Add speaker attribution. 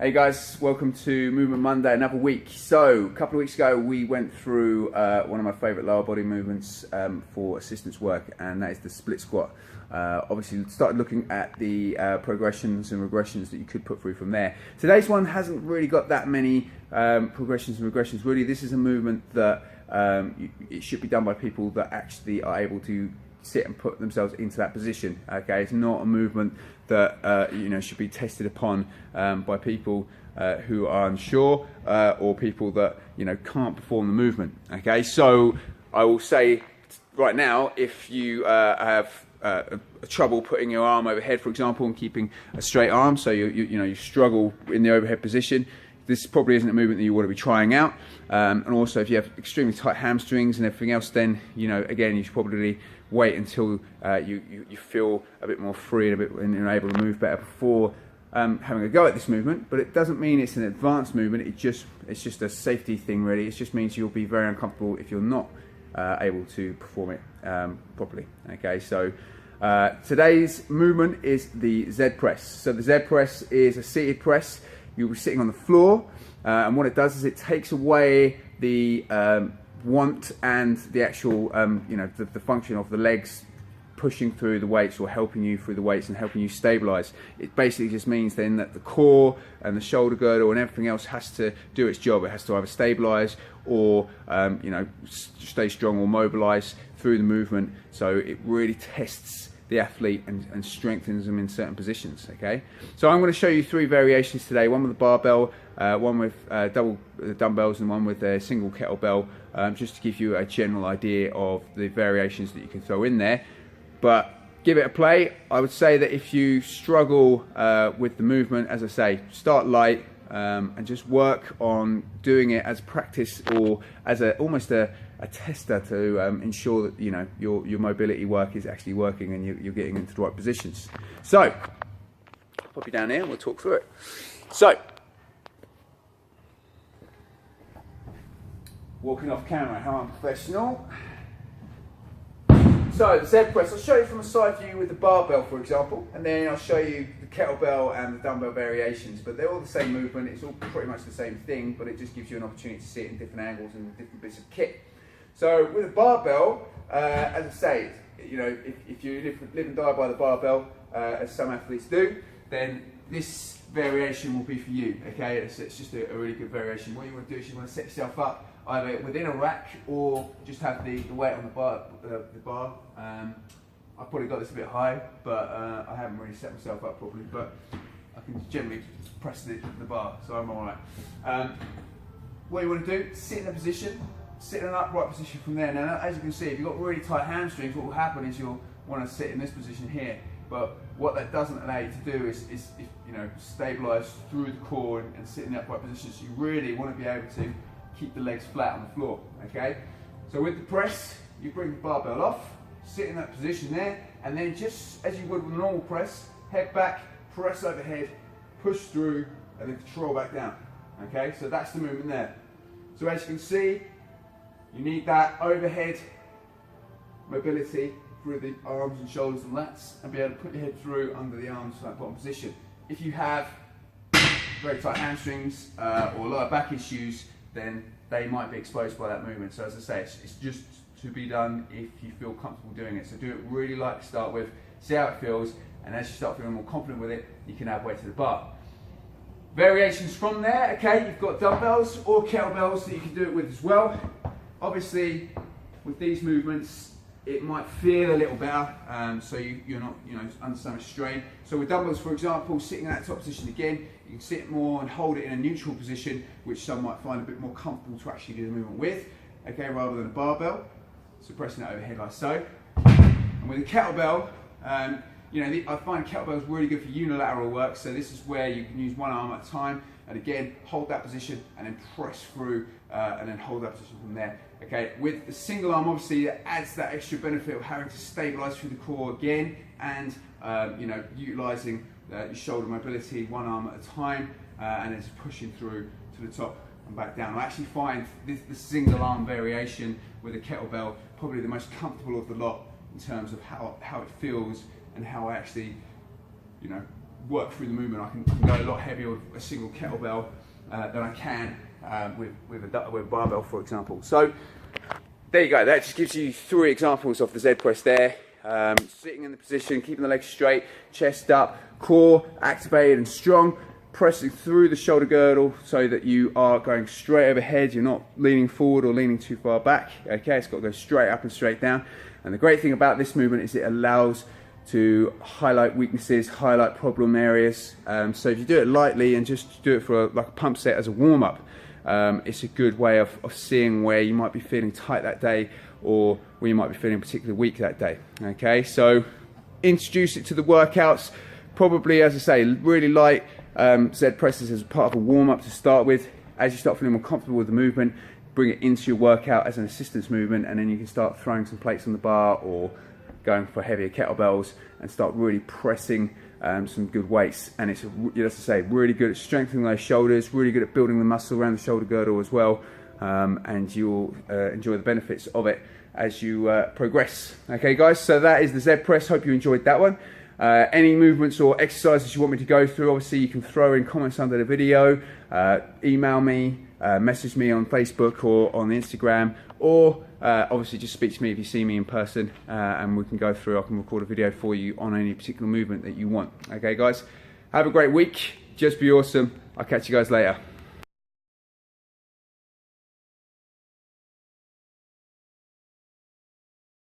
Speaker 1: Hey guys, welcome to Movement Monday, another week. So, a couple of weeks ago we went through one of my favourite lower body movements for assistance work, and that is the split squat. Obviously started looking at the progressions and regressions that you could put through from there. Today's one hasn't really got that many progressions and regressions. Really, this is a movement that it should be done by people that actually are able to sit and put themselves into that position. Okay, it's not a movement that should be tested upon by people who are unsure or people that can't perform the movement. Okay, so I will say right now, if you have trouble putting your arm overhead, for example, and keeping a straight arm, so you struggle in the overhead position, this probably isn't a movement that you want to be trying out. And also, if you have extremely tight hamstrings and everything else, then again, you should probably wait until you feel a bit more free and you're able to move better before having a go at this movement. But it doesn't mean it's an advanced movement. It's just a safety thing, really. It just means you'll be very uncomfortable if you're not able to perform it properly. Okay, so today's movement is the Z press. So the Z press is a seated press. You'll be sitting on the floor, and what it does is it takes away the want and the actual, the function of the legs pushing through the weights or helping you through the weights and helping you stabilize. It basically just means then that the core and the shoulder girdle and everything else has to do its job. It has to either stabilize or stay strong or mobilize through the movement. So it really tests the athlete and strengthens them in certain positions. Okay, so I'm going to show you three variations today: one with a barbell, one with double dumbbells, and one with a single kettlebell, just to give you a general idea of the variations that you can throw in there. But give it a play. I would say that if you struggle with the movement, as I say, start light and just work on doing it as practice or as almost a tester to ensure that your mobility work is actually working and you're getting into the right positions. So I'll pop you down here and we'll talk through it. So walking off camera, how unprofessional. So the Z press, I'll show you from a side view with the barbell, for example, and then I'll show you the kettlebell and the dumbbell variations, but they're all the same movement. It's all pretty much the same thing, but it just gives you an opportunity to see it in different angles and different bits of kit. So with a barbell, as I say, if you live and die by the barbell, as some athletes do, then this variation will be for you. Okay, it's just a really good variation. What you want to do is you want to set yourself up either within a rack or just have the weight on the bar. I've probably got this a bit high, but I haven't really set myself up properly, but I can generally press the bar, so I'm all right. What you want to do, sit in a position, sit in an upright position from there. Now, as you can see, if you've got really tight hamstrings, what will happen is you'll want to sit in this position here, but what that doesn't allow you to do is stabilise through the core and sit in the upright position. So you really want to be able to keep the legs flat on the floor. Okay, so with the press, you bring the barbell off, sit in that position there, and then just as you would with a normal press, head back, press overhead, push through, and then control back down. Okay, so that's the movement there. So as you can see, you need that overhead mobility through the arms and shoulders and lats, and be able to put your head through under the arms for that bottom position. If you have very tight hamstrings or lower back issues, then they might be exposed by that movement. So as I say, it's just to be done if you feel comfortable doing it. So do it really light to start with, see how it feels, and as you start feeling more confident with it, you can add weight to the bar. Variations from there, okay, you've got dumbbells or kettlebells that you can do it with as well. Obviously, with these movements, it might feel a little better, so you're not under so much strain. So with dumbbells, for example, sitting in that top position again, you can sit more and hold it in a neutral position, which some might find a bit more comfortable to actually do the movement with, okay, rather than a barbell. So pressing it overhead like so. And with a kettlebell, I find kettlebells really good for unilateral work. So this is where you can use one arm at a time, and again, hold that position and then press through, and then hold that position from there. Okay, with the single arm, obviously, it adds that extra benefit of having to stabilise through the core again, and utilising your shoulder mobility, one arm at a time, and then just pushing through to the top and back down. I actually find the single arm variation with a kettlebell probably the most comfortable of the lot in terms of how it feels and how I actually work through the movement. I can go a lot heavier with a single kettlebell than I can with a barbell, for example. So there you go. That just gives you 3 examples of the Z press there. Sitting in the position, keeping the legs straight, chest up, core activated and strong, pressing through the shoulder girdle so that you are going straight overhead. You're not leaning forward or leaning too far back. Okay, it's got to go straight up and straight down. And the great thing about this movement is it allows to highlight weaknesses, highlight problem areas. So if you do it lightly and just do it for like a pump set as a warm-up, it's a good way of seeing where you might be feeling tight that day or where you might be feeling particularly weak that day. Okay, so introduce it to the workouts. Probably, as I say, really light Z presses as part of a warm-up to start with. As you start feeling more comfortable with the movement, bring it into your workout as an assistance movement, and then you can start throwing some plates on the bar or going for heavier kettlebells and start really pressing some good weights. And it's, as I say, really good at strengthening those shoulders, really good at building the muscle around the shoulder girdle as well, and you'll enjoy the benefits of it as you progress. Okay guys, so that is the Z press. Hope you enjoyed that one. Any movements or exercises you want me to go through, obviously you can throw in comments under the video, email me, message me on Facebook or on Instagram, or obviously just speak to me if you see me in person, and we can go through. I can record a video for you on any particular movement that you want. Okay guys, have a great week, just be awesome. I'll catch you guys later.